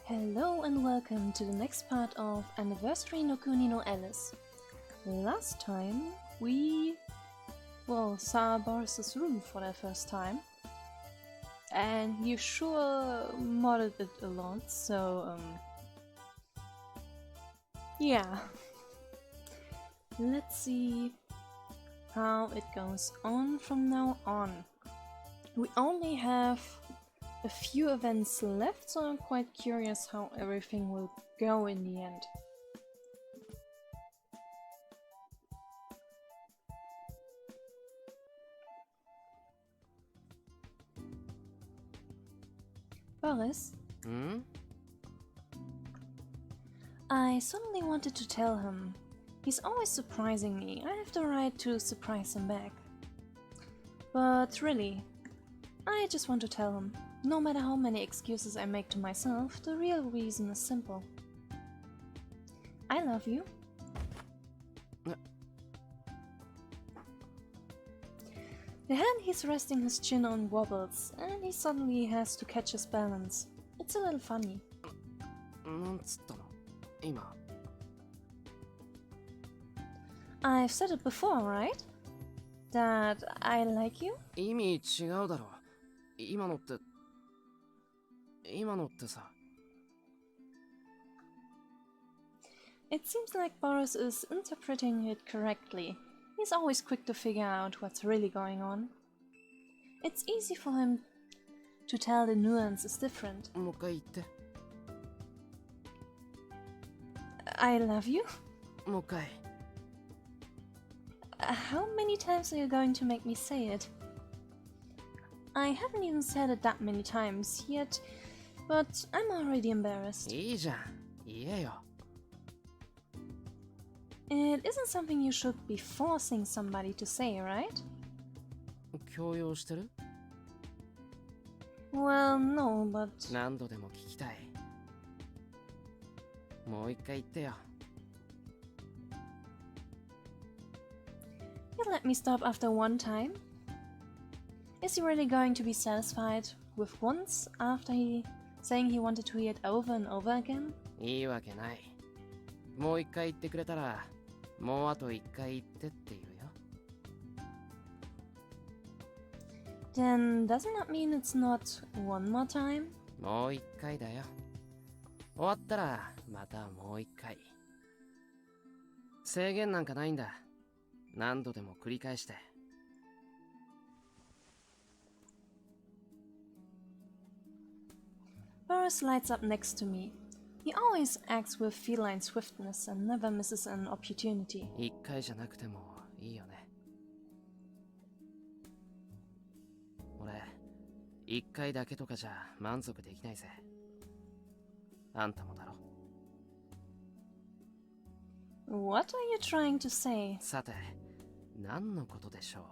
Hello and welcome to the next part of Anniversary no Kuni no Alice. Last time we, saw Boris's room for the first time. And you sure modded it a lot, so yeah. Let's see how it goes on from now on. We only have a few events left, so I'm quite curious how everything will go in the end. Boris? Hmm? I suddenly wanted to tell him. He's always surprising me. I have the right to surprise him back. But really, I just want to tell him. No matter how many excuses I make to myself, the real reason is simple. I love you. The hand he's resting his chin on wobbles, and he suddenly has to catch his balance. It's a little funny. なんつったの今 I've said it before, right? That I like you? 意味違うだろ今のってさ It seems like Boris is interpreting it correctly. He's always quick to figure out what's really going on. It's easy for him to tell the nuance is different. もう一回言って I love you? もう一回 How many times are you going to make me say it? I haven't even said it that many times yet, but I'm already embarrassed. いいじゃん言えよ It isn't something you should be forcing somebody to say, right? 強要してる Well, no, but... 何度でも聞きたいもう一回言ってよ You'll let me stop after one time? Is he really going to be satisfied with once after saying he wanted to hear it over and over again? いいわけないもう一回言ってくれたらもうあと一回言ってって言うよ Then doesn't that mean it's not one more time? もう一回だよ終わったらまたもう一回制限なんかないんだ何度でも繰り返して Boris lights up next to me. He always acts with feline swiftness and never misses an opportunity. 一回じゃなくてもいいよね俺一回だけとかじゃ満足できないぜあんたもだろ What are you trying to say? さて何のことでしょう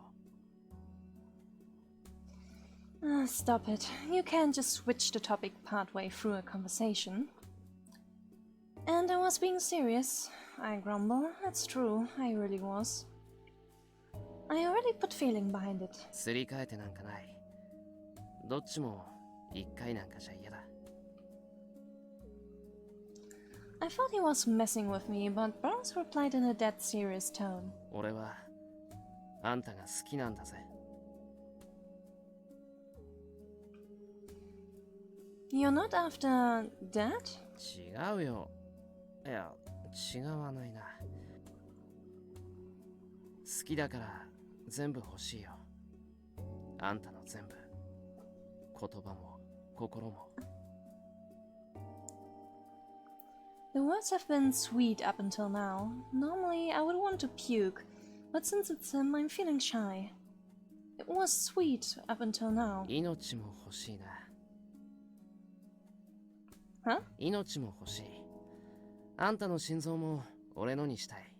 Stop it. You can't just switch the topic partway through a conversation. And I was being serious. I grumble. That's true. I really was. I already put feeling behind it. すり替えてなんかないどっちも一回なんかじゃ嫌だ I thought he was messing with me, but Boris replied in a dead serious tone. 俺はあんたが好きなんだぜ You're not after that? 違うよいや違わないな好きだから全部欲しいよあんたの全部言葉も心も The words have been sweet up until now. Normally I would want to puke, but since it's him, I'm feeling shy. It was sweet up until now. 命も欲しいな Huh? 命も欲しいあんたの心臓も俺のにしたい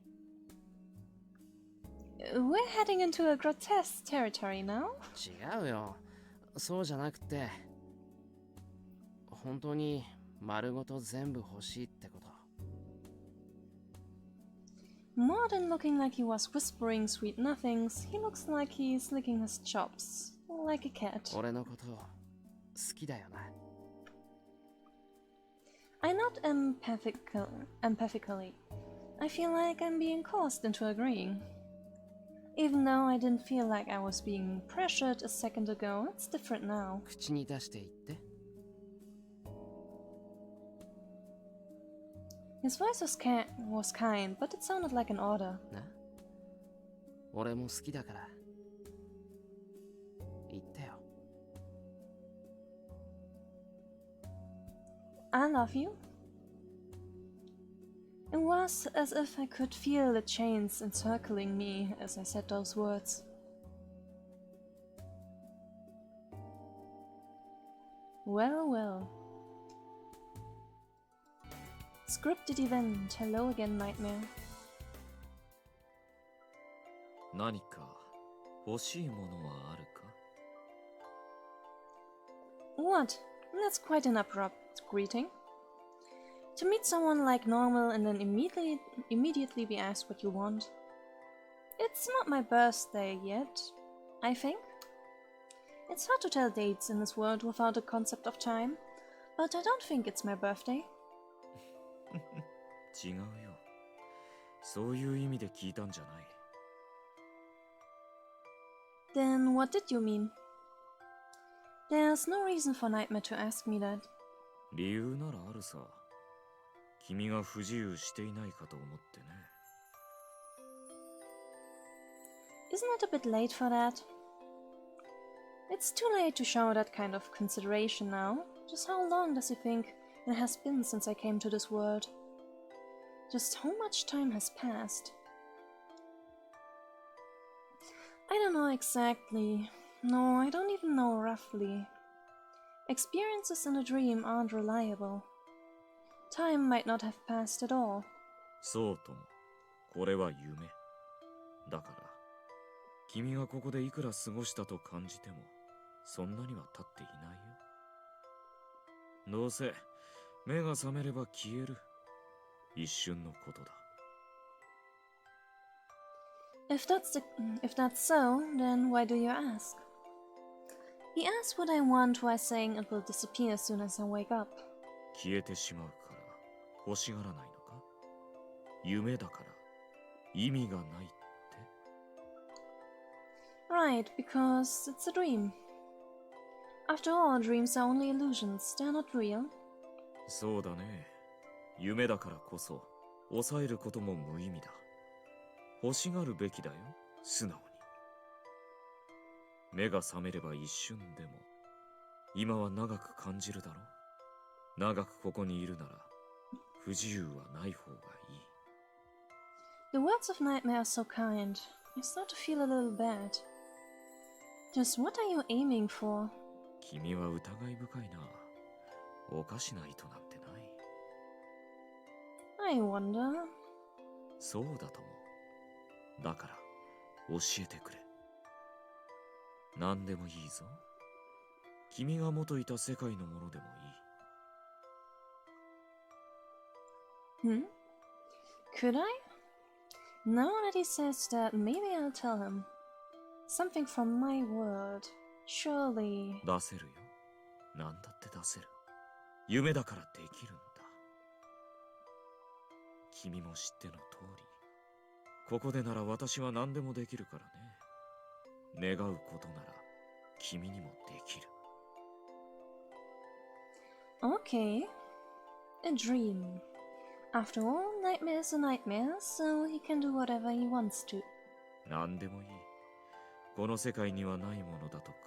We're heading into a grotesque territory now. 違うよそうじゃなくて本当に丸ごと全部欲しいってこと More than looking like he was whispering sweet nothings, he looks like he's licking his chops, like a cat. 俺のこと好きだよな not empathically. I feel like I'm being coerced into agreeing. Even though I didn't feel like I was being pressured a second ago, it's different now. 口に出して言って。His voice was kind, but it sounded like an order. な、俺も好きだから。言ってよ。I love you? It was as if I could feel the chains encircling me as I said those words. Well, well. Scripted event. Hello again, Nightmare. 何か欲しいものはあるか? What? That's quite an abrupt greeting. To meet someone like normal and then immediately be asked what you want. It's not my birthday yet, I think. It's hard to tell dates in this world without a concept of time, but I don't think it's my birthday. 違うよ。そういう意味で聞いたんじゃない。Then what did you mean? There's no reason for Nightmare to ask me that. 理由ならあるさ。君が不自由していないかと思ってね。Isn't it a bit late for that? It's too late to show that kind of consideration now. Just how long does he think it has been since I came to this world? Just how much time has passed? I don't know exactly. No, I don't even know roughly. Experiences in a dream aren't reliable. Time might not have passed at all. そうとも。これは夢。だから、君がここでいくら過ごしたと感じても、そんなには経っていないよ。どうせ、目が覚めれば消える。一瞬のことだ。If that's so, then why do you ask? He asked what I want while saying it will disappear as soon as I wake up. 消えてしまうから欲しがらないのか？夢だから意味がないって？ Right, because it's a dream. After all, dreams are only illusions. They're not real. そうだね。夢だからこそ抑えることも無意味だ。欲しがるべきだよ、素直に。目が覚めれば一瞬でも、今は長く感じるだろ。長くここにいるなら、不自由はない方がいい。The words of Nightmare are so kind. I start to feel a little bad. Just what are you aiming for? 君は疑い深いな。おかしな意図なんてない。I wonder. そうだとも。だから、教えてくれ。何でもいいぞ。君が元いた世界のものでもいい。Could I? Now that he says that, maybe I'll tell him. Something from my world. Surely. 出せるよ。何だって出せる。夢だからできるんだ。君も知っての通り。ここでなら私は何でもできるからね。願うことなら君にもできる。Okay. A dream. After all, Nightmare is a nightmare, so he can do whatever he wants to. 何でもいい。この世界にはないものだとか。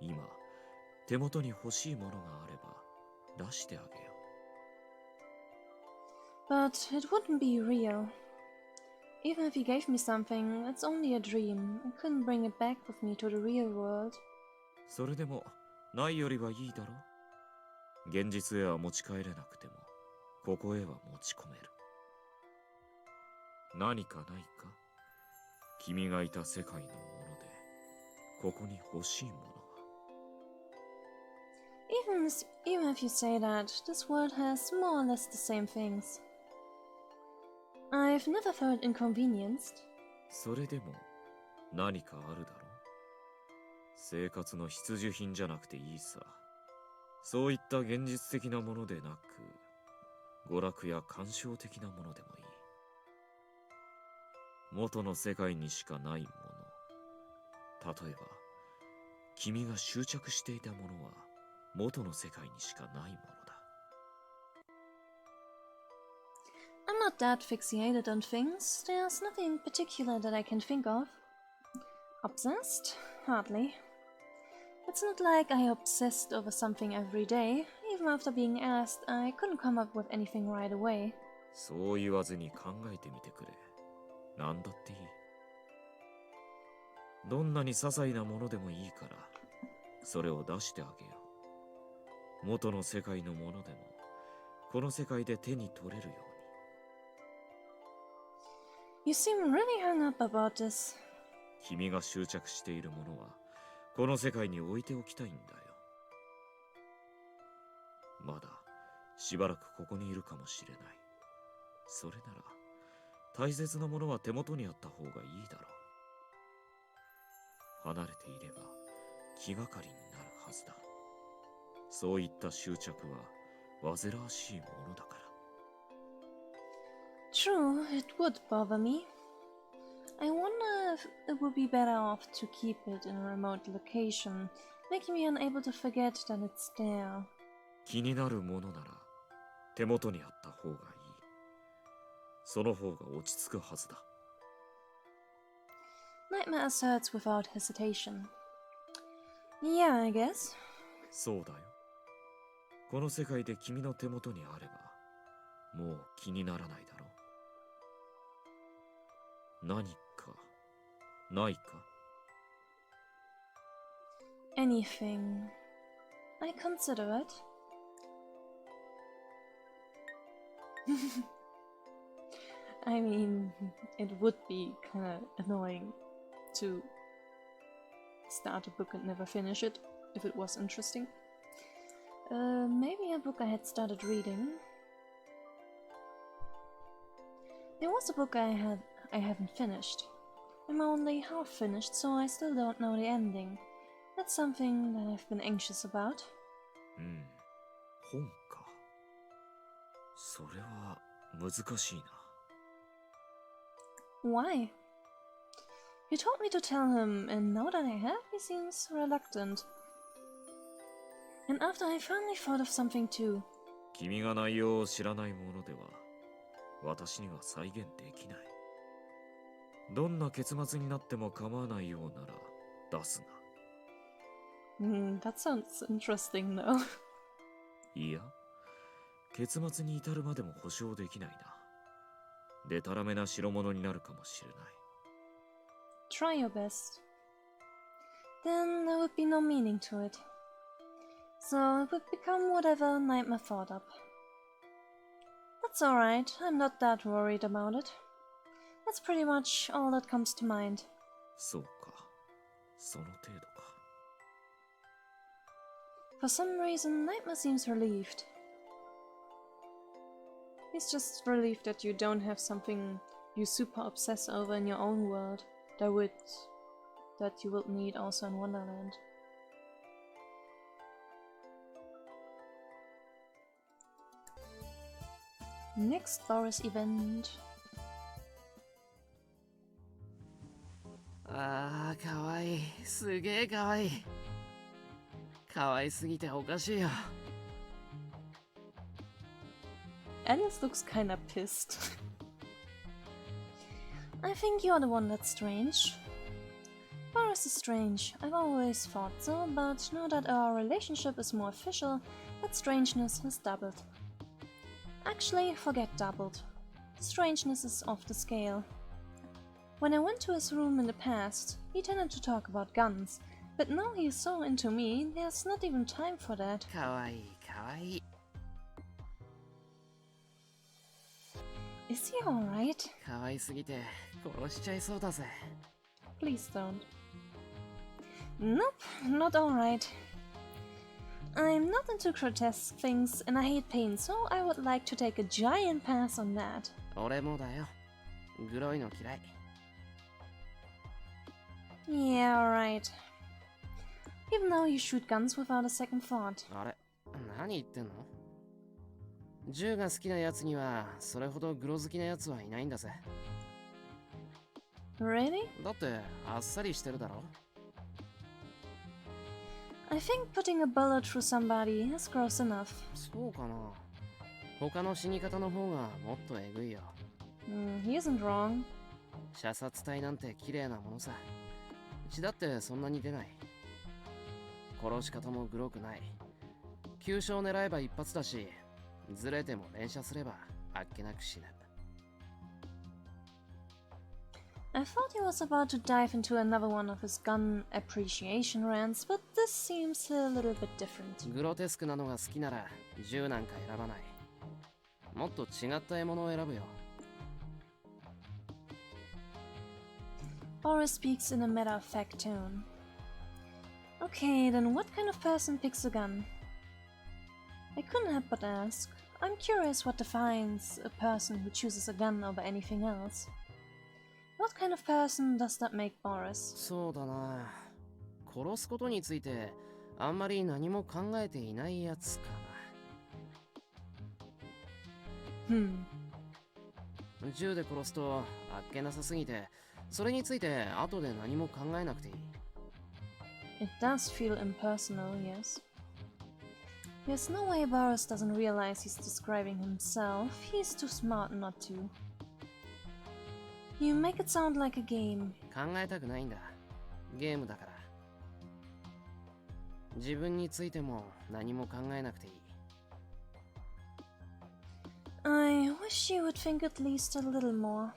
今、手元に欲しいものがあれば出してあげよう。But it wouldn't be real. Even if he gave me something, it's only a dream. I couldn't bring it back with me to the real world. それでも、ないよりはいいだろう。現実へは持ち帰れなくても、ここへは持ち込める。何かないか？君がいた世界のもので、ここに欲しいものは。Even if you say that, this world has more or less the same things. I've never felt inconvenienced. それでも、何かあるだろう。生活の必需品じゃなくていいさ。そういった現実的なものでなく、娯楽や鑑賞的なものでもいい。元の世界にしかないもの。例えば、君が執着していたものは元の世界にしかないものだ。I'm not that fixated on things. There's nothing in particular that I can think of. Obsessed? Hardly. It's not like I obsessed over something every day. Even after being asked, I couldn't come up with anything right away. そう言わずに考えてみてくれ。なんだっていい。どんなに些細なものでもいいから、それを出してあげよう。元の世界のものでも、この世界で手に取れるように。You seem really hung up about this. 君が執着しているものは、この世界に置いておきたいんだよ。まだしばらくここにいるかもしれない。それなら大切なものは手元にあった方がいいだろう。離れていれば気がかりになるはずだ。そういった執着は煩わしいものだから。True, it would bother me. I wonder if it would be better off to keep it in a remote location, making me unable to forget that it's there. 気になるものなら手元にあった方がいい。その方が落ち着くはずだ。Nightmare asserts without hesitation. Yeah, I guess. そうだよ。この世界で君の手元にあれば、もう気にならないだろう。何か、ないか？ Anything. I consider it. I mean, it would be kinda annoying to start a book and never finish it, if it was interesting. Maybe a book I had started reading. There was a book I haven't finished. I'm only half finished, so I still don't know the ending. That's something that I've been anxious about. 本か。それは難しいな。Why? You told me to tell him, and now that I have, he seems reluctant. And after I finally thought of something too. 君が内容を知らないものでは、私には再現できない。どんな結末になっても構わないようなら出すが。That sounds interesting though. いや、結末に至るまでも保証できないな。でたらめな代物になるかもしれない。Try your best. Then there would be no meaning to it. So it would become whatever Nightmare thought up. That's alright, I'm not that worried about it. That's pretty much all that comes to mind. そうか、その程度か。For some reason, Nightmare seems relieved. He's just relieved that you don't have something you super obsess over in your own world that you will need also in Wonderland. Next Boris event. ああ、かわいい。すげえかわいい。かわいすぎておかしいよ。Alice looks kinda pissed. I think you're the one that's strange. Boris is strange. I've always thought so, but now that our relationship is more official, that strangeness has doubled. Actually, forget doubled. Strangeness is off the scale. When I went to his room in the past, he tended to talk about guns, but now he's so into me, there's not even time for that. かわいい、かわいい。Is he alright? かわいすぎて殺しちゃいそうだぜ。Please don't. Nope, not alright. I'm not into grotesque things and I hate pain, so I would like to take a giant pass on that. 俺もだよ。グロいの嫌い。Yeah, alright. Even though you shoot guns without a second thought. あれ、何言ってんの？銃が好きなやつにはそれほどグロ好きなやつはいないんだぜ。 Really? だってあっさりしてるだろ。 I think putting a bullet through somebody is gross enough. そうかな。他の死に方の方がもっとえぐいよ。He isn't wrong. 射殺体なんて綺麗なものさ。血だってそんなに出ない。殺し方もグロくない。急所を狙えば一発だし、ずれても連射すればあっけなく死ぬ。 I thought he was about to dive into another one of his gun appreciation rants, but this seems a little bit different. グロテスクなのが好きなら銃なんか選ばない。もっと違った獲物を選ぶよ。 Boris speaks in a matter-of-fact tone. Okay, then what kind of person picks a gun? I couldn't help but ask. I'm curious what defines a person who chooses a gun over anything else. What kind of person does that make Boris? そうだな。殺すことについてあんまり何も考えていないやつかな。銃で殺すとあっけなさすぎて、それについて後で何も考えなくていい。 It does feel impersonal, yes. There's no way Boris doesn't realize he's describing himself. He's too smart not to. You make it sound like a game. 考えたくないんだ。ゲームだから。自分についても何も考えなくていい。 I wish you would think at least a little more.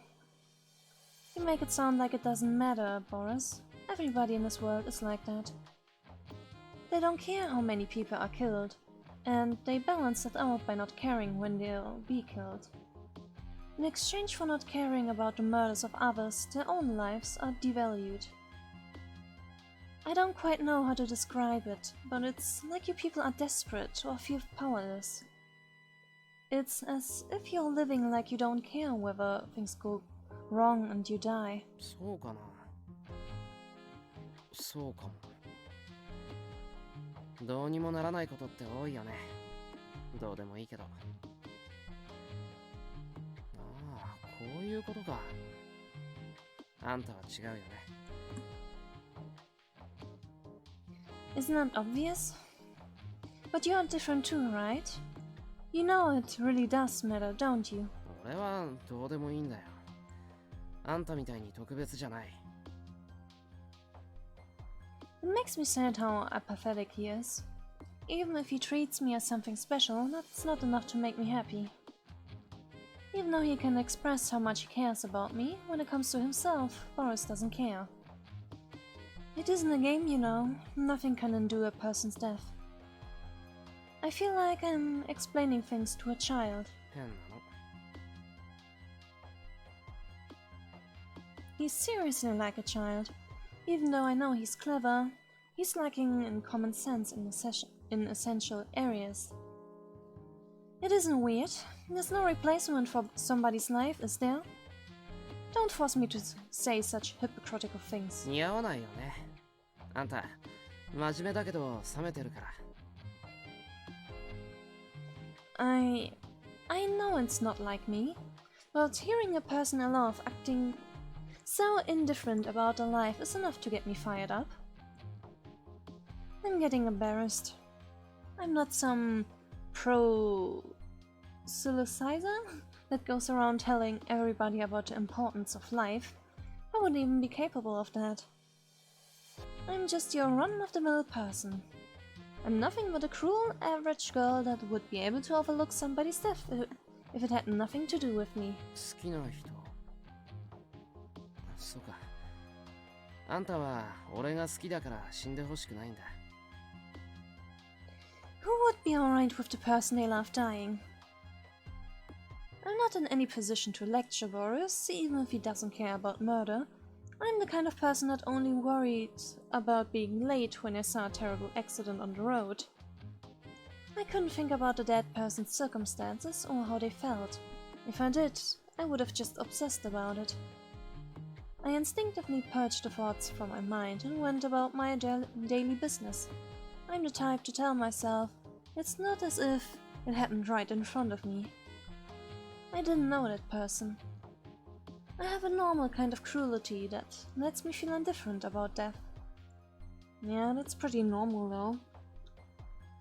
You make it sound like it doesn't matter, Boris. Everybody in this world is like that. They don't care how many people are killed, and they balance it out by not caring when they'll be killed. In exchange for not caring about the murders of others, their own lives are devalued. I don't quite know how to describe it, but it's like you people are desperate or feel powerless. It's as if you're living like you don't care whether things go wrong and you die. そうかな。そうかも。どうにもならないことって多いよね。どうでもいいけど。ああ、こういうことか。あんたは違うよね。 Isn't that obvious? But you're different too, right? You know it really does matter, don't you? 俺はどうでもいいんだよ。あんたみたいに特別じゃない。 It makes me sad how apathetic he is. Even if he treats me as something special, that's not enough to make me happy. Even though he can express how much he cares about me, when it comes to himself, Boris doesn't care. It isn't a game, you know. Nothing can undo a person's death. I feel like I'm explaining things to a child. 変なの。 He's seriously like a child. Even though I know he's clever, he's lacking in common sense in essential areas. It isn't weird. There's no replacement for somebody's life, is there? Don't force me to say such hypocritical things. 似合わないよね。あんた、真面目だけど冷めてるから。 I know it's not like me, but hearing a person I love acting so indifferent about their life is enough to get me fired up. I'm getting embarrassed. I'm not some pro-solicizer that goes around telling everybody about the importance of life. I wouldn't even be capable of that. I'm just your run-of-the-mill person. I'm nothing but a cruel, average girl that would be able to overlook somebody's death if it had nothing to do with me. 好きな人。そうか。あんたは俺が好きだから死んでほしくないんだ。 Who would be alright with the person they love dying? I'm not in any position to lecture Boris, even if he doesn't care about murder. I'm the kind of person that only worried about being late when I saw a terrible accident on the road. I couldn't think about the dead person's circumstances or how they felt. If I did, I would have just obsessed about it. I instinctively purged the thoughts from my mind and went about my daily business. I'm the type to tell myself, It's not as if it happened right in front of me. I didn't know that person. I have a normal kind of cruelty that lets me feel indifferent about death. Yeah, that's pretty normal though.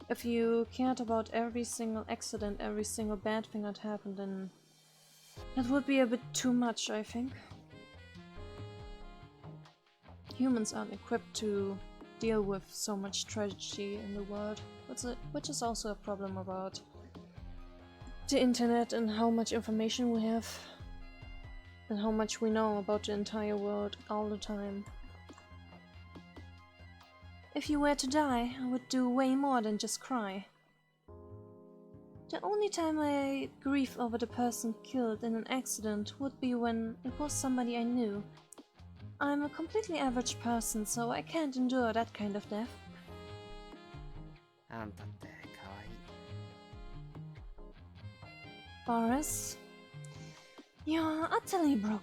If you cared about every single accident, every single bad thing that happened, then that would be a bit too much, I think. Humans aren't equipped to deal with so much tragedy in the world, which is also a problem about the internet and how much information we have and how much we know about the entire world all the time. If you were to die, I would do way more than just cry. The only time I grieve over the person killed in an accident would be when it was somebody I knew. I'm a completely average person, so I can't endure that kind of death. あんたって可愛い。 Boris, you're utterly broken.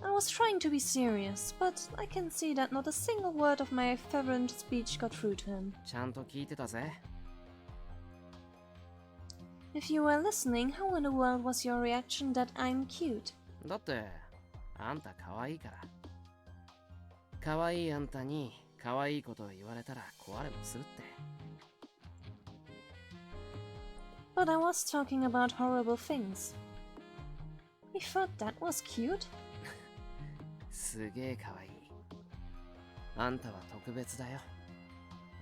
I was trying to be serious, but I can see that not a single word of my fervent speech got through to him. ちゃんと聞いてたぜ。 If you were listening, how in the world was your reaction that I'm cute? だってあんた可愛いから。可愛いあんたに可愛いことを言われたら壊れもするって。 But I was talking about horrible things. You thought that was cute? すげえ可愛い。あんたは特別だよ。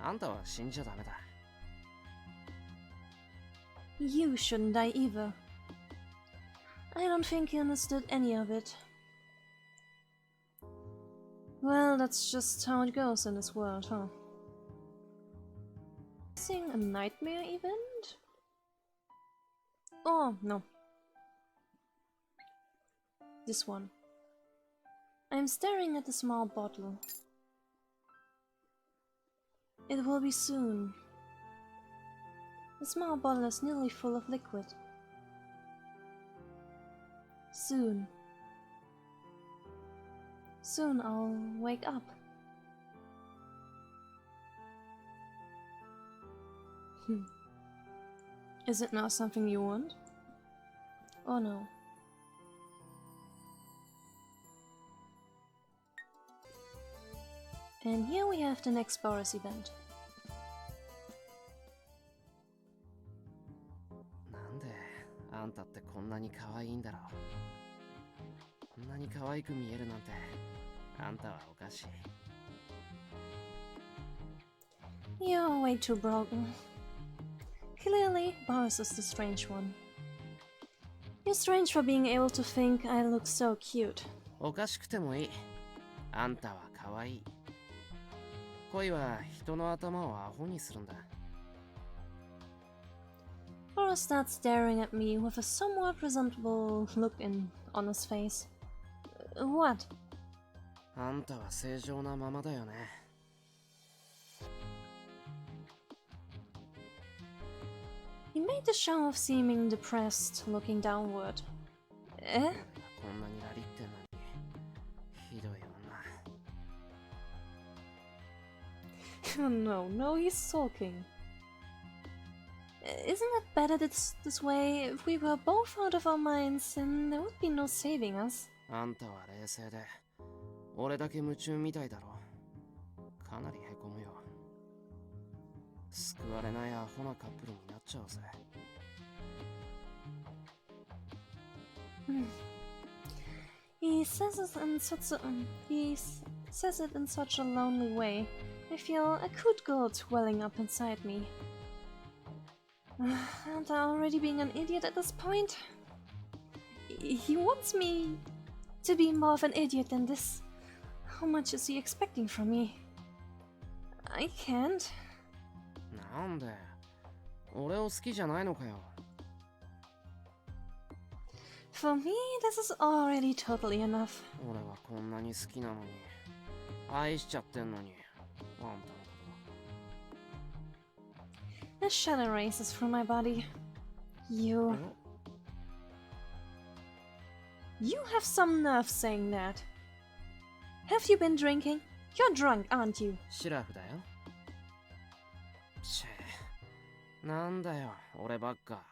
あんたは死んじゃダメだ。 You shouldn't die either. I don't think you understood any of it. Well, that's just how it goes in this world, huh? Seeing a nightmare event? Oh, no. This one. I'm staring at a small bottle. It will be soon. The small bottle is nearly full of liquid. Soon. Soon I'll wake up. Is it now something you want? Oh no. And here we have the next Boris event. なんであんたってこんなに可愛いんだろう。こんなに可愛く見えるなんてあんたはおかしい。 You're way too broken. Clearly, Boris is the strange one. You're strange for being able to think I look so cute. おかしくてもいい。あんたは可愛い。恋は人の頭をアホにするんだ。 Boris starts staring at me with a somewhat resentful look on his face. What? あんたは正常なままだよね。 He made the show of seeming depressed, looking downward. Eh? こんなにラリってんのにひどい女。 No, he's sulking. Isn't it better this way? If we were both out of our minds, then there would be no saving us. あんたは冷静で俺だけ夢中みたいだろ。かなりへこむよ。救われないアホなカップルになっちゃうぜ。He says it in such a lonely way. I feel a good guilt welling up inside me. Aren't I already being an idiot at this point? He wants me to be more of an idiot than this. How much is he expecting from me? I can't. なんで俺を好きじゃないのかよ。 For me, this is already totally enough. 俺はこんなに好きなのに愛しちゃってんのにあんたのこと A shudder races through my body. You have some nerve saying that. Have you been drinking? You're drunk, aren't you? シラフだよ。チェなんだよ、俺ばっか。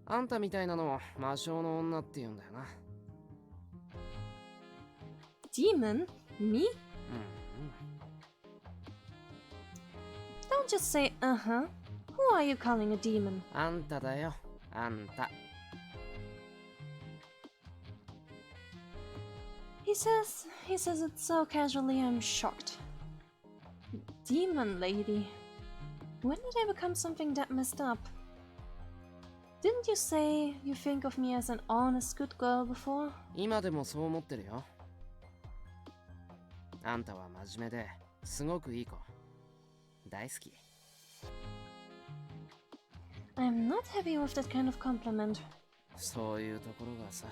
あんたみたいなのを魔性の女って言うんだよな。Demon? Me? うん。Don't just say uh-huh. Who are you calling a demon? あんただよ、あんた。He says it so casually I'm shocked. Demon lady. When did I become something that messed up? Didn't you say you think of me as an honest good girl before? 今でもそう思ってるよ。あんたは真面目ですごくいい子。大好き。I'm not happy with that kind of compliment. そういうところがさ。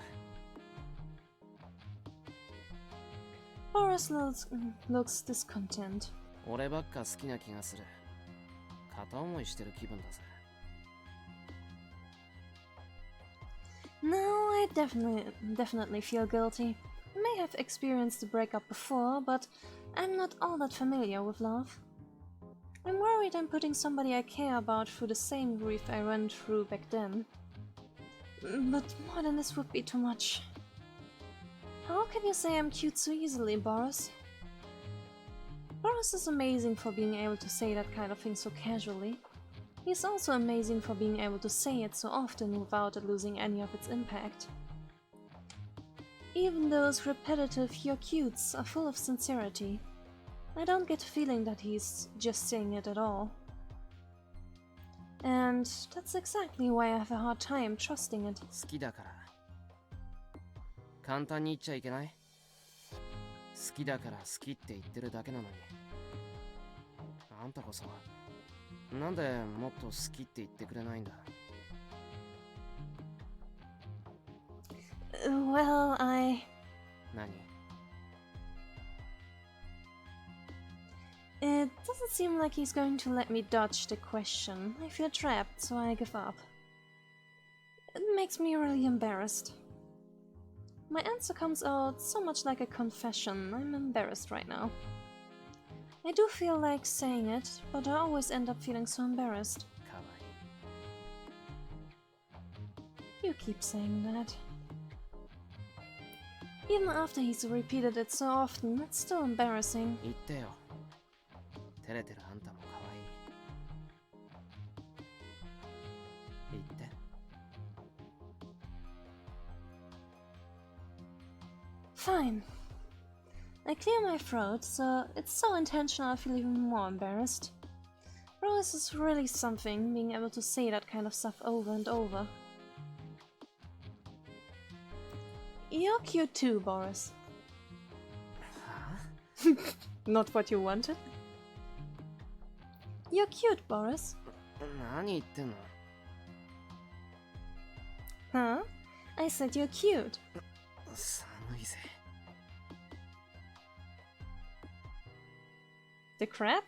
Boris looks discontent. 俺ばっか好きな気がする。片思いしてる気分だぜ。No, I definitely feel guilty. I may have experienced a breakup before, but I'm not all that familiar with love. I'm worried I'm putting somebody I care about through the same grief I went through back then. But more than this would be too much. How can you say I'm cute so easily, Boris? Boris is amazing for being able to say that kind of thing so casually. He's also amazing for being able to say it so often without it losing any of its impact. Even those repetitive "you're cutes" are full of sincerity. I don't get the feeling that he's just saying it at all. And that's exactly why I have a hard time trusting it. 好きだから。簡単に言っちゃいけない。好きだから好きって言ってるだけなのに。あんたこそなんでもっと好きって言ってくれないんだ。Well,何？ It doesn't seem like he's going to let me dodge the question. I feel trapped, so I give up. It makes me really embarrassed. My answer comes out so much like a confession. I'm embarrassed right now. I do feel like saying it, but I always end up feeling so embarrassed. かわいい。 You keep saying that. Even after he's repeated it so often, it's still embarrassing. 言ってよ。照れてるあんたもかわいい。言って。Fine. I clear my throat, so it's so intentional I feel even more embarrassed. Boris is really something, being able to say that kind of stuff over and over. You're cute too, Boris. は Not what you wanted? You're cute, Boris. あ？何言ってんの？ Huh? I said you're cute. 寒いぜ。The crap?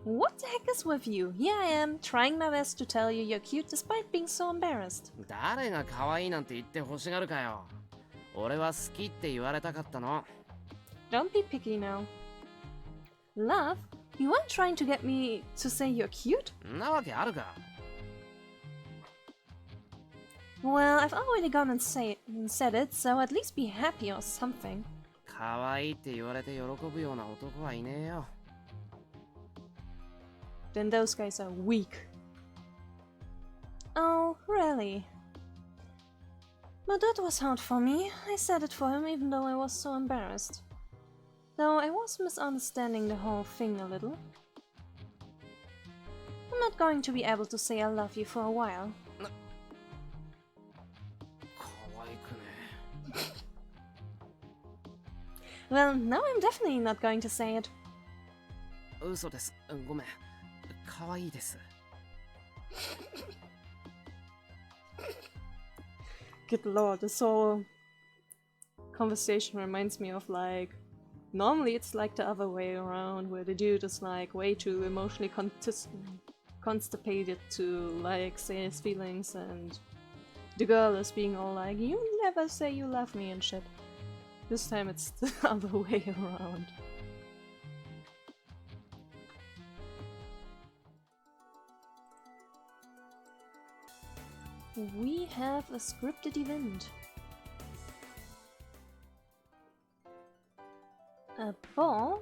What the heck is with you? Here I am, trying my best to tell you you're cute despite being so embarrassed. 誰が可愛いなんて言って欲しがるかよ。俺は好きって言われたかったの。Don't be picky now. Love? You weren't trying to get me to say you're cute? んなわけあるか。 Well, I've already gone and said it, so at least be happy or something. 可愛いって言われて喜ぶような男はいねえよ。 Then those guys are weak. Oh, really? But that was hard for me. I said it for him even though I was so embarrassed. Though I was misunderstanding the whole thing a little. I'm not going to be able to say I love you for a while. 可愛くね。 Well, now I'm definitely not going to say it. 嘘です。ごめん。可愛いです。 Good lord, this whole conversation reminds me of like... Normally it's like the other way around, where the dude is like way too emotionally constipated to like say his feelings, and the girl is being all like, you never say you love me and shit. This time it's the other way around. We have a scripted event. A ball?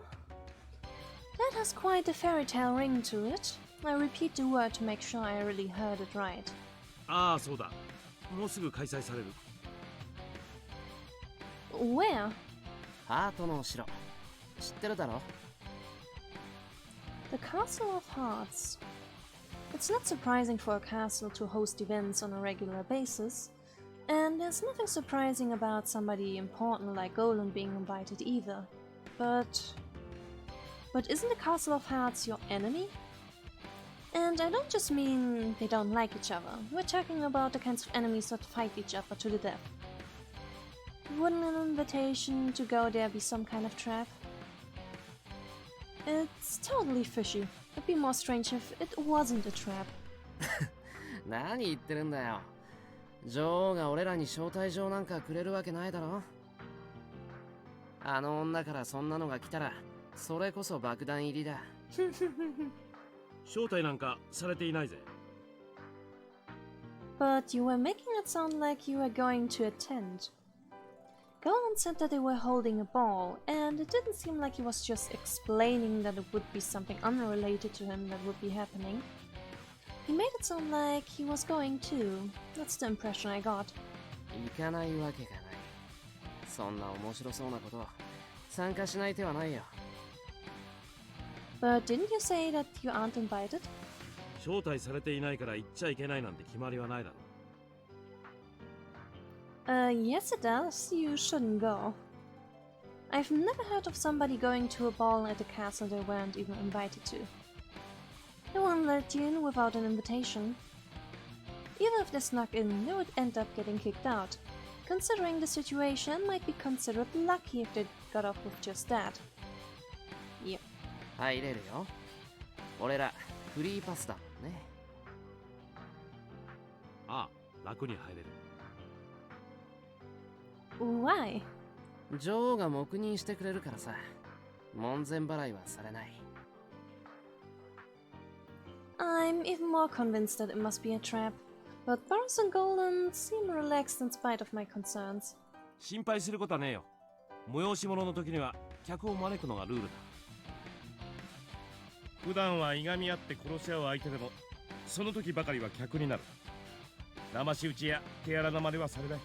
That has quite a fairy tale ring to it. I repeat the word to make sure I really heard it right. ああ、そうだ。もうすぐ開催される。Where? ハートのお城。知ってるだろ？ The Castle of Hearts. It's not surprising for a castle to host events on a regular basis, and there's nothing surprising about somebody important like Golan being invited either. But isn't the Castle of Hearts your enemy? And I don't just mean they don't like each other. We're talking about the kinds of enemies that fight each other to the death. Wouldn't an invitation to go there be some kind of trap? It's totally fishy. It'd be more strange if it wasn't a trap. 何言ってるんだよ。女王が俺らに招待状なんかくれるわけないだろ。あの女からそんなのが来たら、それこそ爆弾入りだ。招待なんかされていないぜ。But you were making it sound like you were going to attend. Golan said that they were holding a ball, and it didn't seem like he was just explaining that it would be something unrelated to him that would be happening. He made it sound like he was going too. That's the impression I got. 行かないわけがない。そんな面白そうなこと、参加しない手はないよ。But didn't you say that you aren't invited? 招待されていないから行っちゃいけないなんて決まりはないだろ。Yes it does. You shouldn't go. I've never heard of somebody going to a ball at a castle they weren't even invited to. They won't let you in without an invitation. Even if they snuck in, they would end up getting kicked out. Considering the situation, might be considered lucky if they got off with just that. Yep. 入れるよ。俺らフリーパスだもんね。ああ、楽に入れる。Why? 女王が黙認してくれるからさ。門前払いはされない。I'm even more convinced that it must be a trap. But Boris and Golan seem relaxed in spite of my concerns. 心配することはねえよ。催し物の時には客を招くのがルールだ。普段はいがみ合って殺し合う相手でも、その時ばかりは客になる。騙し討ちや手荒なまではされない。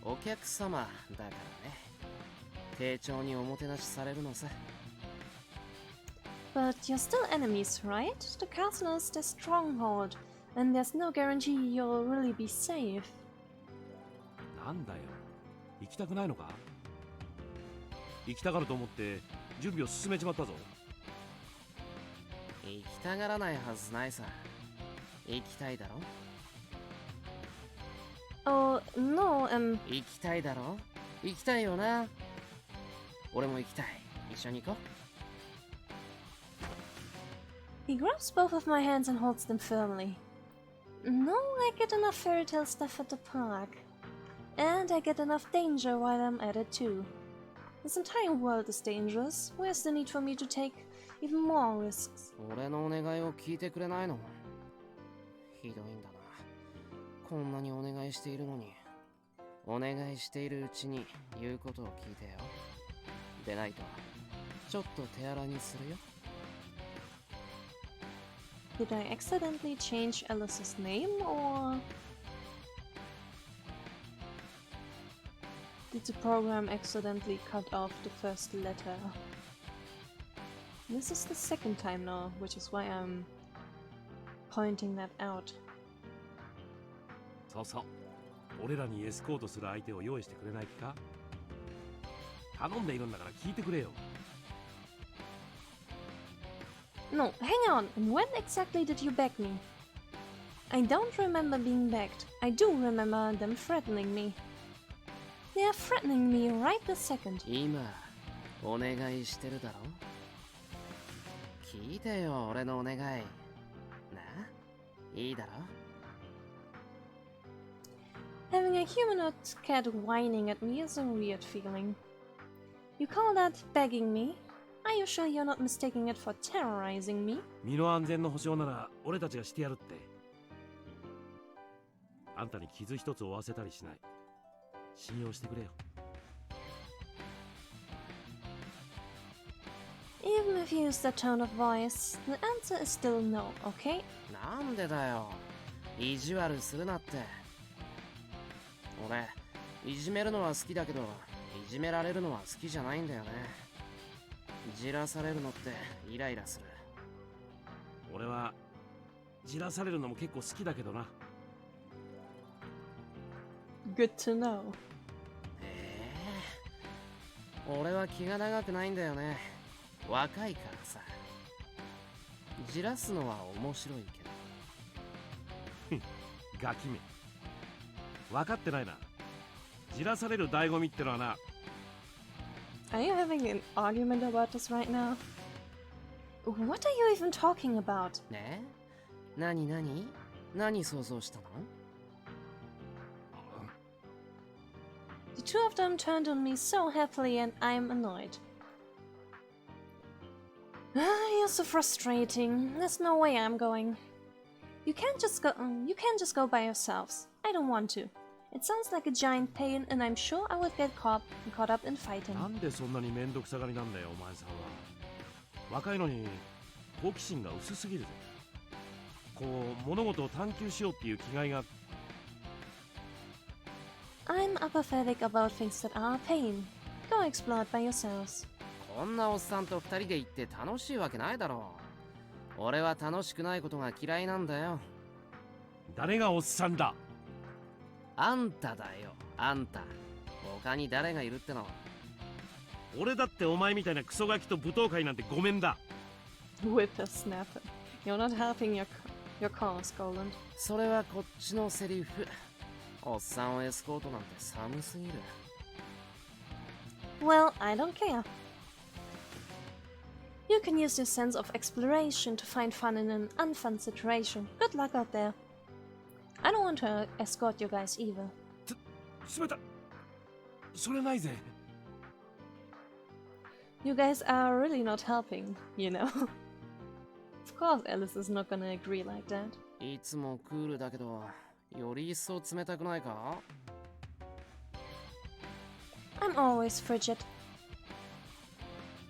お客様だからね。丁重におもてなしされるのさ。But you're still enemies, right? The castle is their stronghold, and there's no guarantee you'll really be safe. なんだよ。行きたくないのか？行きたがると思って準備を進めちまったぞ。行きたがらないはずないさ。行きたいだろ？ Oh, no, 行きたいだろ？行きたいよな。俺も行きたい。一緒に行こう。He grabs both of my hands and holds them firmly. No, I get enough fairy tale stuff at the park. And I get enough danger while I'm at it too. This entire world is dangerous. Where's the need for me to take even more risks? 俺のお願いを聞いてくれないの？ひどいんだな。こんなにお願いしているのに。お願いしているうちに言うことを聞いてよ。でないと、ちょっと手荒にするよ。Did I accidentally change Alice's name, or did the program accidentally cut off the first letter? This is the second time now, which is why I'm pointing that out. そうそう。俺らにエスコートする相手を用意してくれないか？頼んでいるんだから聞いてくれよ。No, hang on. When exactly did you beg me? I don't remember being begged. I do remember them threatening me. They are threatening me right this second. 今、お願いしてるだろ？聞いてよ、俺のお願い。な？いいだろ？ Having a humanoid cat whining at me is a weird feeling. You call that begging me? Are you sure you're not mistaking it for terrorizing me? 身の安全の保証なら俺たちがしてやるって。あんたに傷一つ負わせたりしない。信用してくれよ。 Even if you use that tone of voice, the answer is still no, okay? なんでだよ。意地悪するなって。俺、いじめるのは好きだけど、いじめられるのは好きじゃないんだよね。じらされるのってイライラする。俺はじらされるのも結構好きだけどな。 Good to know. 俺は気が長くないんだよね。若いからさ。じらすのは面白いけど。ガキめ、分かってないな。じらされる醍醐味ってのはな。 Are you having an argument about this right now? What are you even talking about? ねえ、何想像したの？ The two of them turned on me so happily and I'm annoyed. You're so frustrating. There's no way I'm going. You can't just go by yourselves. I don't want to. It sounds like a giant pain and I'm sure I would get caught up in fighting. なんでそんなに面倒くさがりなんだよ、お前さんは。若いのに好奇心が薄すぎるぜ。こう物事を探求しようっていう気概が。 I'm apathetic about things that are a pain. Go explore it by yourselves. こんなおっさんと二人で行って楽しいわけないだろう。俺は楽しくないことが嫌いなんだよ。誰がおっさんだ？あんただよ、あんた。他に誰がいるっての？俺だってお前みたいなクソガキと舞踏会なんてごめんだ。 Whippersnapper. You're not helping your cause, Goland. それはこっちのセリフ。おっさんをエスコートなんて寒すぎる。 Well, I don't care. You can use your sense of exploration to find fun in an unfun situation. Good luck out there. I don't want to escort you guys either. しまった。それないぜ。 You guys are really not helping, you know. Of course Alice is not gonna agree like that. いつもクールだけど、より一層冷たくないか？ I'm always frigid.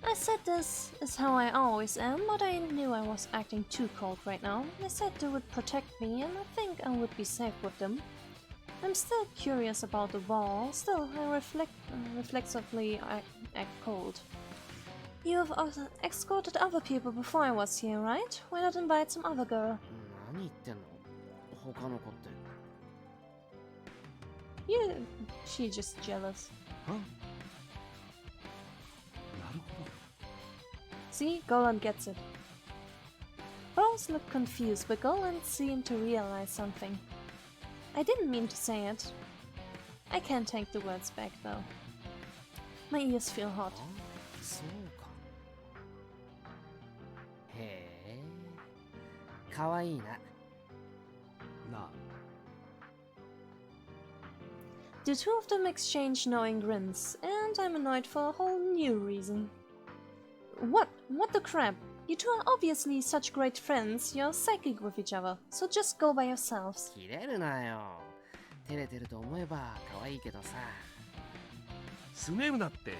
I said this is how I always am, but I knew I was acting too cold right now. They said they would protect me, and I think I would be safe with them. I'm still curious about the wall. Still, I reflexively act cold. You have escorted other people before I was here, right? Why not invite some other girl? 何言ってんの？他の子って。She's just jealous. は？なるほど。 See, Golan gets it. Boris looked confused, but Golan seemed to realize something. I didn't mean to say it. I can't take the words back, though. My ears feel hot. そうか。へえ、かわいいな。なあ。 The two of them exchange knowing grins, and I'm annoyed for a whole new reason. What the crap? You two are obviously such great friends, you're psychic with each other, so just go by yourselves. キレるなよ。照れてると思えば可愛いけどさ。すねるなって。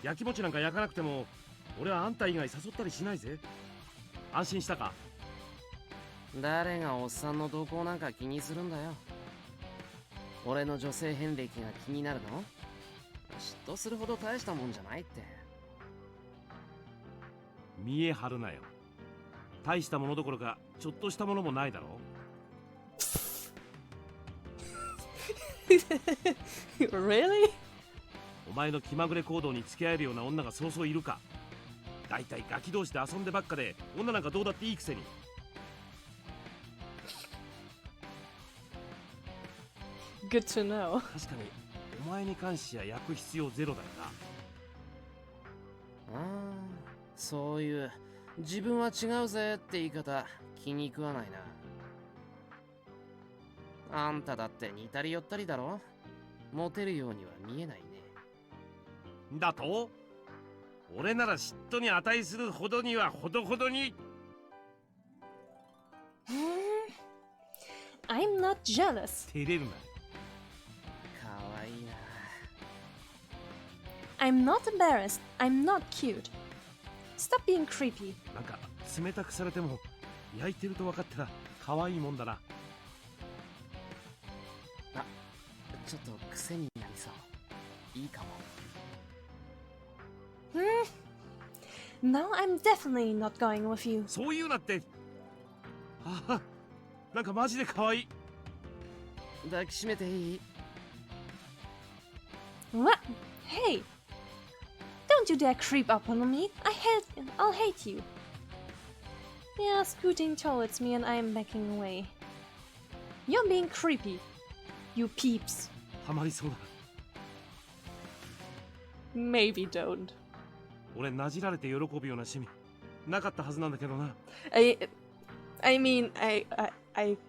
焼きもちなんか焼かなくても俺はあんた以外誘ったりしないぜ。安心したか？誰がおっさんの動向なんか気にするんだよ。俺の女性遍歴が気になるの？嫉妬するほど大したもんじゃないって。見え張るなよ。大したものどころかちょっとしたものもないだろ。Really? お前の気まぐれ行動に付き合えるような女がそうそういるか。だいたいガキ同士で遊んでばっかで女なんかどうだっていいくせに。Good to know. 確かにお前に関しては焼く必要ゼロだよな。ああ、そういう自分は違うぜって言い方気に食わないな。あんただって似たり寄ったりだろ。モテるようには見えないね。だと俺なら嫉妬に値するほどにはほどほどに。I'm not jealous. 照れるな。かわいいな。 I'm not embarrassed. I'm not cute. Stop being creepy. なんか冷たくされても焼いてると分かったら可愛いもんだな。あ、ちょっと癖になりそう。いいかも。No, I'm definitely not going with you. そういうなって。ああ、なんかマジで可愛い。抱きしめていい？ What? Hey! Don't you dare creep up on me. I'll hate you. They are scooting towards me and I am backing away. You're being creepy. You peeps. ハマりそうだ。 Maybe don't. 俺なじられて喜ぶような趣味なかったはずなんだけどな。I mean, I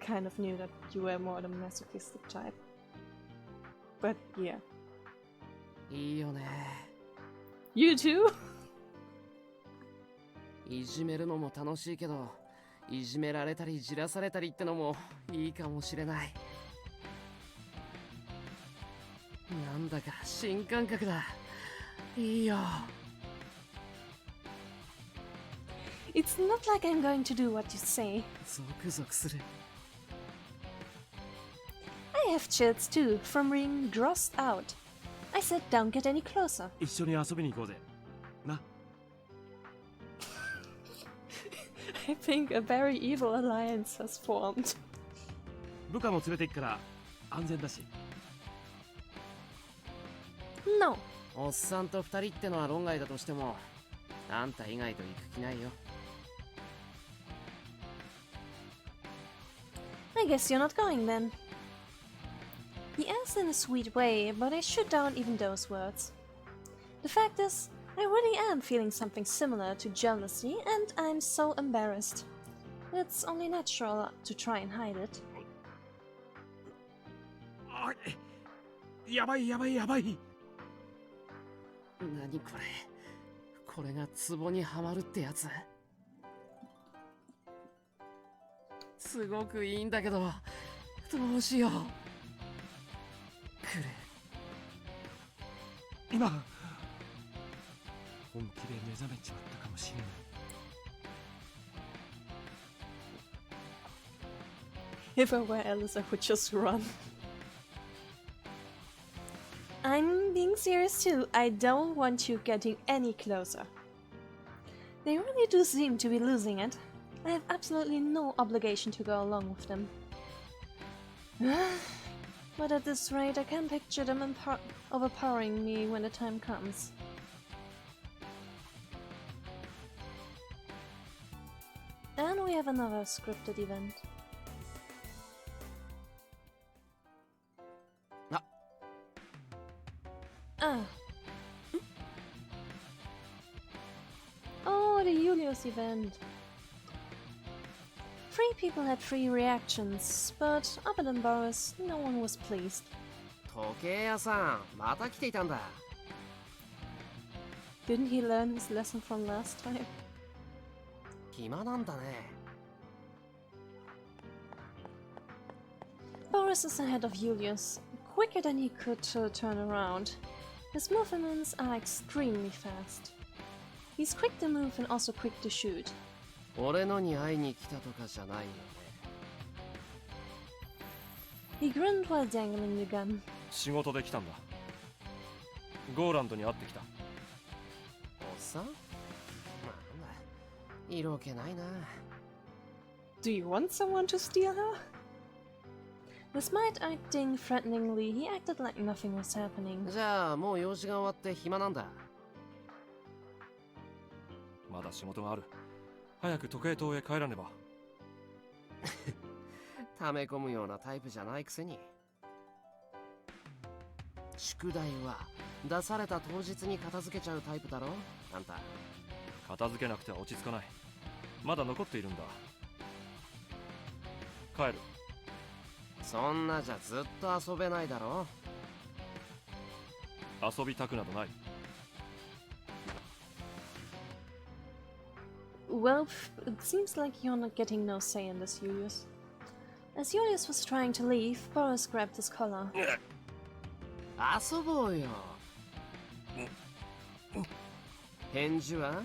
kind of knew that you were more the masochistic type. But yeah. いいよね。 You too? いじめるのも楽しいけど、いじめられたりじらされたりってのもいいかもしれない。なんだか新感覚だ。いいよ。 It's not like I'm going to do what you say. ゾクゾクする。 I have chills too, from being grossed out. I said don't get any closer. 一緒に遊びに行こうぜ。な。 I think a very evil alliance has formed. 部下も連れて行くから安全だし。 No. おっさんと二人ってのは論外だとしても、あんた以外と行く気ないよ。 I guess you're not going then. He asked in a sweet way, but I shoot down even those words. The fact is, I really am feeling something similar to jealousy, and I'm so embarrassed. It's only natural to try and hide it. あ、やばいやばいやばい。何これ。これがツボにはまるってやつ。すごくいいんだけど、どうしよう。くれ。今本気で目覚めちまったかもしれない。 If I were Alice, I would just run. I'm being serious too. I don't want you getting any closer. They really do seem to be losing it. I have absolutely no obligation to go along with them. But at this rate, I can picture them overpowering me when the time comes. And we have another scripted event. Ah. Oh, the Julius event. 3 people had 3 reactions, but other than Boris, no one was pleased. 時計屋さん、また来ていたんだ。 Didn't he learn his lesson from last time? 暇なんだね。 Boris is ahead of Julius, quicker than he could turn around. His movements are extremely fast. He's quick to move and also quick to shoot. 俺のに会いに来たとかじゃないよね。 He grinned while dangling the gun. 仕事で来たんだ。ゴーランドに会ってきた。おっさん？なんだ、色気ないな。 Do you want someone to steal her? Despite acting threateningly, he acted like nothing was happening. じゃあもう用事が終わって暇なんだ。まだ仕事がある。早く時計塔へ帰らねば。溜め込むようなタイプじゃないくせに。宿題は出された当日に片付けちゃうタイプだろあんた。片付けなくては落ち着かない。まだ残っているんだ。帰る。そんなじゃずっと遊べないだろ。遊びたくなどない。Well, it seems like you're not getting no say in this, Julius. As Julius was trying to leave, Boris grabbed his collar. 遊ぼうよ。返事は？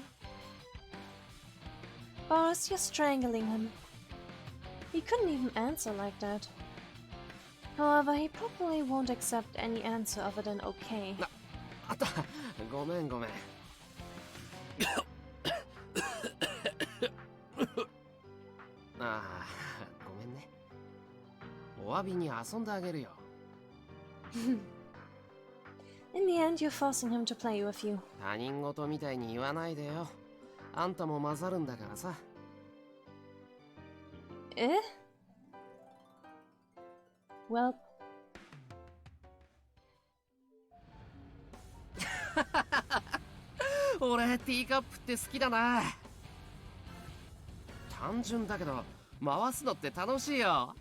Boris, you're strangling him. He couldn't even answer like that. However, he probably won't accept any answer other than okay. あった。ごめんごめん。ああ、ごめんね。お詫びに遊んであげるよ。In the end, you're forcing him to play with you. 他人事みたいに言わないでよ。あんたも混ざるんだからさ。Eh? Well. 俺ティーカップって好きだな。単純だけど回すのって楽しいよ。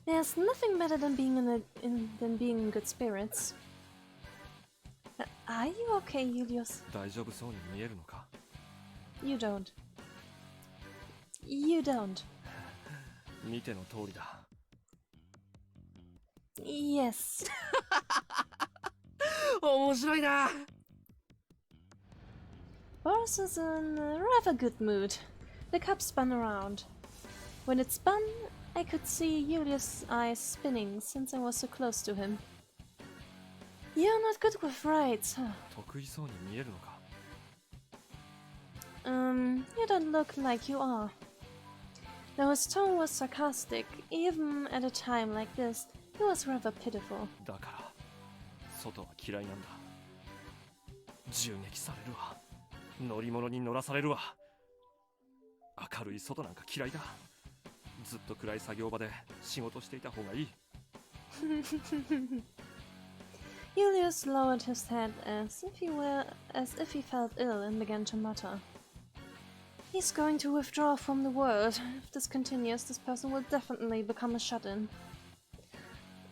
There's nothing better than being than being in good spirits. Are you okay, Julius? 大丈夫そうに見えるのか？ You don't. You don't. 見ての通りだ。Yes. 面白いな。Boris is in a rather good mood. The cup spun around. When it spun, I could see Julius' eyes spinning since I was so close to him. You're not good with rights, huh? 得意そうに見えるのか？ You don't look like you are. Though his tone was sarcastic, even at a time like this, he was rather pitiful. だから外は嫌いなんだ。銃撃されるわ。乗り物に乗らされるわ。明るい外なんか嫌いだ。ずっと暗い作業場で仕事していた方がいい。Julius lowered his head as if he felt ill and began to mutter. He's going to withdraw from the world. If this continues, this person will definitely become a shut-in.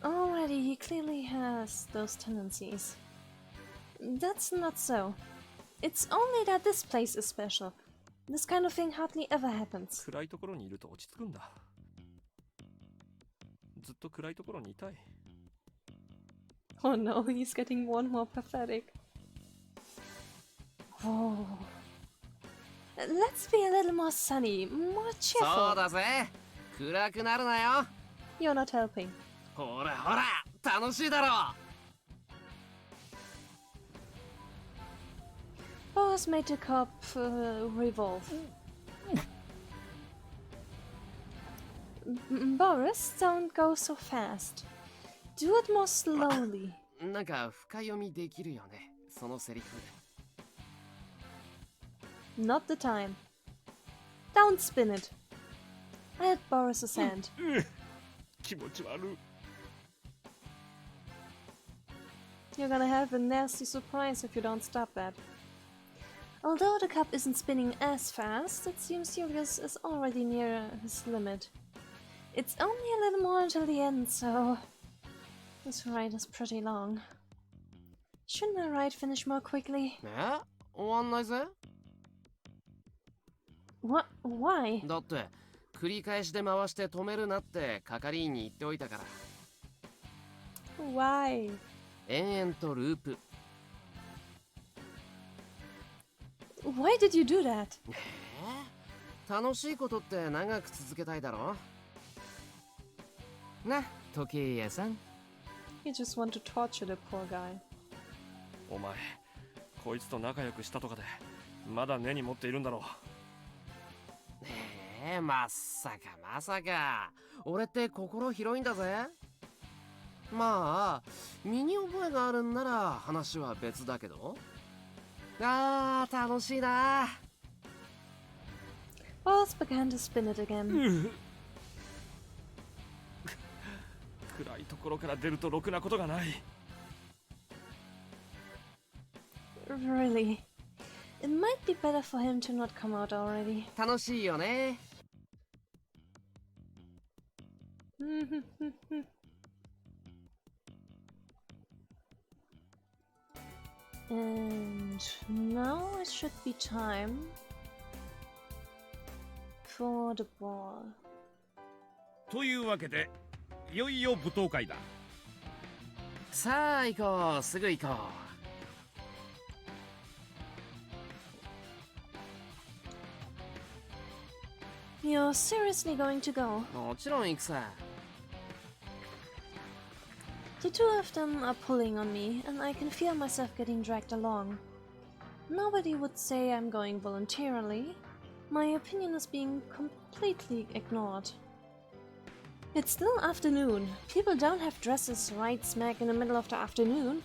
Already, he clearly has those tendencies. That's not so. It's only that this place is special. This kind of thing hardly ever happens. 暗いところにいると落ち着くんだ。ずっと暗いところにいたい。Oh no, he's getting more and more pathetic. Oh. Let's be a little more sunny, more そう cheerful. だぜ。暗くなるなよ。 You're not helping. ほらほら、楽しいだろ。Boris made the cup revolve. Boris, don't go so fast. Do it more slowly. なんか深読みできるよね、そのセリフ。Not the time. Don't spin it. I had Boris's hand. 気持ち悪い。 You're gonna have a nasty surprise if you don't stop that. Although the cup isn't spinning as fast, it seems Julius is already near his limit. It's only a little more until the end, so... This ride is pretty long. Shouldn't our ride finish more quickly? え？終わんないぜ。What? Why? だって繰り返しで回して止めるなって係員に言っておいたから。Why? 延々とループ。Why did you do that? 楽しいことって長く続けたいだろ。な、時計屋さん。You just want to torture the poor guy. お前、こいつと仲良くしたとかでまだ根に持っているんだろう。ねえ、まさかまさか。俺って心広いんだぜ。まあ、身に覚えがあるんなら話は別だけど。あー、楽しいな。Boris began to spin it again. 暗いところから出るとろくなことがない。Really? It might be better for him to not come out already. 楽しいよね。And now it should be time for the ball. というわけでいよいよ舞踏会だ。さあ行こう、すぐ行こ You're seriously going to go? う。もちろん行くさ。 The two of them are pulling on me, and I can feel myself getting dragged along. Nobody would say I'm going voluntarily. My opinion is being completely ignored. It's still afternoon. People don't have dresses right smack in the middle of the afternoon.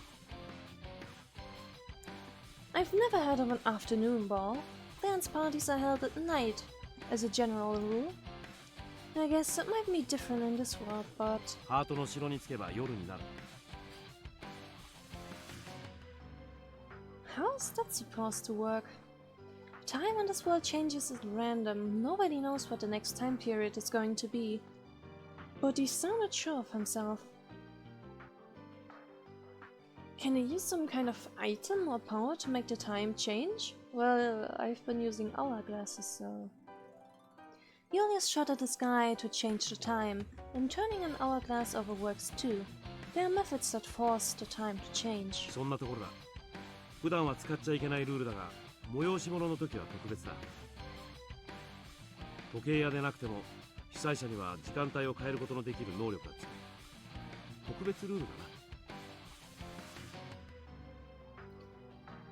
I've never heard of an afternoon ball. Dance parties are held at night, as a general rule. I guess it might be different in this world, but... ハートの城に着けば夜になる。 How's that supposed to work? Time in this world changes at random. Nobody knows what the next time period is going to be. But he sounded sure of himself. Can I use some kind of item or power to make the time change? Well, I've been using hourglasses, so... Julius shot at the sky to change the time, and turning an hourglass over works too. There are methods that force the time to change. そんなところだ。普段は使っちゃいけないルールだが、催し物の時は特別だ。時計屋でなくても被災者には時間帯を変えることのできる能力がつく。特別ルールだな。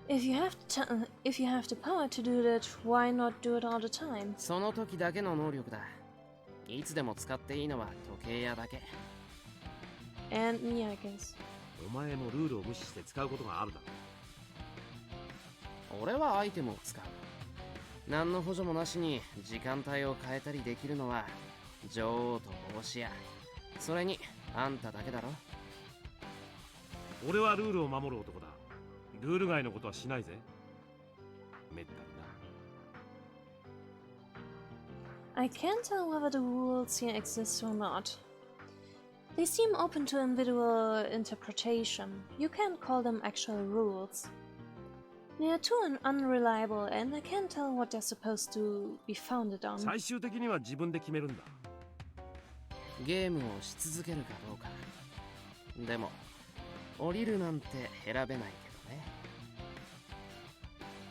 If you have the power to do that, why not do it all the time? その時だけの能力だ。いつでも使っていいのは時計屋だけ。 And me, I guess. お前もルールを無視して使うことがあるだろう。 俺はアイテムを使う。何の補助もなしに時間帯を変えたりできるのは女王と帽子屋、それにあんただけだろ。俺はルールを守る男だ。ルール外のことはしないぜ。めったにな。 I can't tell whether the rules here exist or not. They seem open to individual interpretation. You can't call them actual rules. They are too unreliable, and I can't tell what they're supposed to be founded on. 最終的には自分で決めるんだ。ゲームをし続けるかどうか。でも降りるなんて選べないけどね。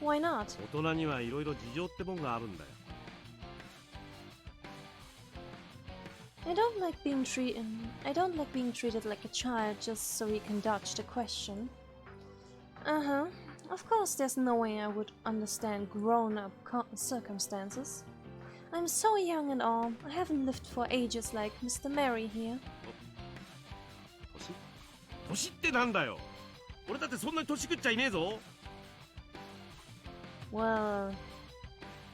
Why not? 大人にはいろいろ事情ってもんがあるんだよ。 I don't like being treated like a child just so he can dodge the question. Uh-huh. Of course, there's no way I would understand grown-up circumstances. I'm so young and all. I haven't lived for ages like Mr. Mary here. 年ってなんだよ。俺だってそんなに年食っちゃいねえぞ。 Well,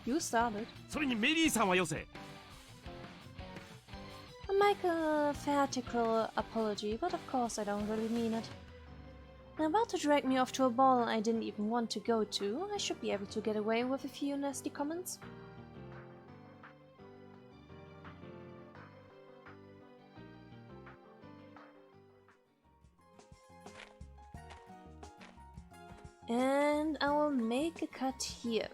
you started. それにメリーさんはよせ。 I make a theatrical apology, but of course I don't really mean it. They're about to drag me off to a ball I didn't even want to go to. I should be able to get away with a few nasty comments. And I will make a cut here.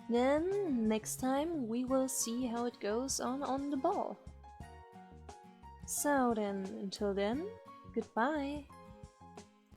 Then, next time, we will see how it goes on the ball. So then, until then, goodbye.